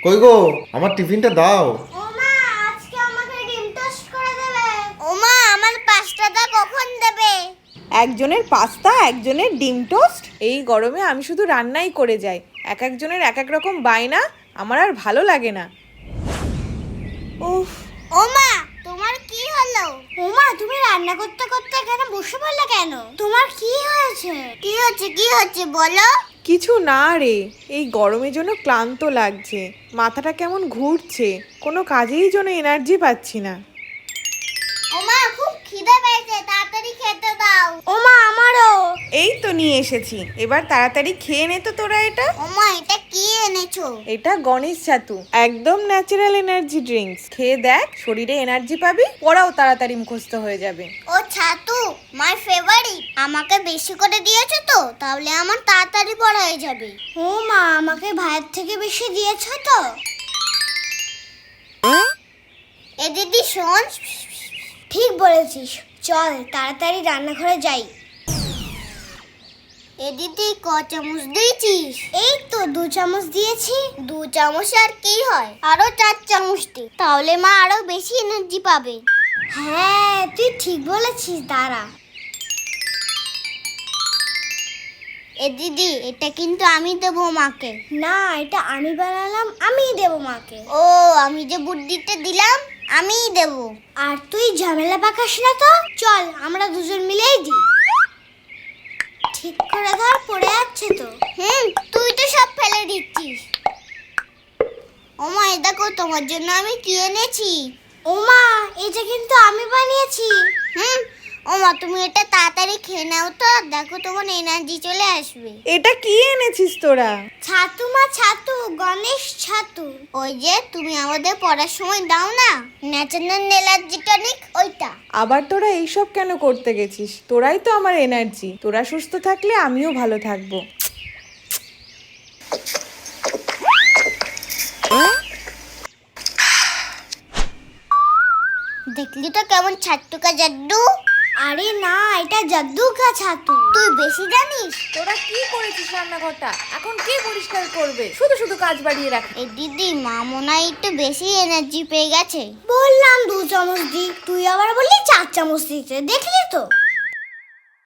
কই গো, আমার টিফিনটা দাও। ওমা, আজকে আমাকে ডিম টোস্ট করে দেবে। ওমা, আমার পাস্তাটা কখন দেবে? একজনের পাস্তা, একজনের ডিম টোস্ট। এই গরমে আমি শুধু রান্নাই করে যাই। এক একজনের এক এক রকম বায়না, আমার আর ভালো লাগে না। উফ, ওমা, তোমার কি হলো? ওমা, তুমি রান্না করতে করতে এখানে বসে পড়লে কেন? তোমার কি হয়েছে? কি হচ্ছে বলো? কিছু না রে, এই গরমের জন্য ক্লান্ত লাগছে, মাথাটা কেমন ঘুরছে, কোনো কাজেই জন্য এনার্জি পাচ্ছি না। ওমা, খুব খিদে পেয়েছে, তাড়াতাড়ি খেতে দাও। ওমা, আমারও। এই তো নিয়ে এসেছি, এবার তাড়াতাড়ি খেয়ে নে তো তোরা এটা। ওমা, এটা কি এনেছো? এটা গণেশ ছাতু, একদম ন্যাচারাল এনার্জি ড্রিঙ্কস। খেয়ে দেখ, শরীরে এনার্জি পাবি, পড়াও তাড়াতাড়ি মুখস্থ হয়ে যাবে। ও ছাতু, মাই ফেভারিট। আমাকে বেশি করে দিয়েছো তো, তাহলে আমার তাড়াতাড়ি পড়া হয়ে যাবে। ও মা, আমাকে ভাইয়ের থেকে বেশি দিয়েছো তো? এ দিদি শোন, ঠিক বলেছিস, চল তাড়াতাড়ি রান্নাঘরে যাই। এ দিদি ক চামচ দিয়েছিস? এই তো 2 চামচ দিয়েছি। 2 চামচ আর কি হয়, আরো 4 চামচ দে, তাহলে মা আরো বেশি এনার্জি পাবে। হ্যাঁ, তুই ঠিক বলেছিস, দাঁড়া। এ দিদি, এটা কিন্তু আমি দেবো মাকে। না, এটা আমি বানালাম, আমিই দেবো মাকে। ও, আমি যে বুদ্ধিটা দিলাম, আমিই দেবো। আর তুই ঝামেলা পাকাস না তো, চল আমরা দুজন মিলেই দিই। ঠিক করে ধর, পড়ে যাচ্ছে তো। তুই তো সব ফেলে দিচ্ছিস। ওমা, এই দেখো তোমার জন্য আমি কি এনেছি। ওমা, এটা কিন্তু আমি বানিয়েছি। ওমা, তুমি এটা তাড়াতাড়ি খেয়ে নাও তো, দেখো তোমার এনার্জি চলে আসবে। এটা কি এনেছিস তোরা? ছাতু মা, ছাতু, গণেশ ছাতু। ওই যে তুমি আমাদের পড়ার সময় দাও না, ন্যাচারাল এনার্জি টনিক, ওইটা। আবার তোরা এইসব কেন করতে গেছিস? তোরাই তো আমার এনার্জি, তোরা সুস্থ থাকলে আমিও ভালো থাকবো। দেখলি তো কেমন ছাতু কা জাদু। আরে না, এটা জাদু কা ছাতু। তুই বেশি জানিস। তোরা কি করেছিস রান্নাঘরটা? এখন কে পরিষ্কার করবে? শুধু শুধু কাজ বাড়িয়ে রাখ। এই দিদি, মা মনে হয় একটু বেশি এনার্জি পেয়ে গেছে। বললাম 2 চামচ দি, তুই আবার বললি 4 চামচ দিতে, দেখলি তো।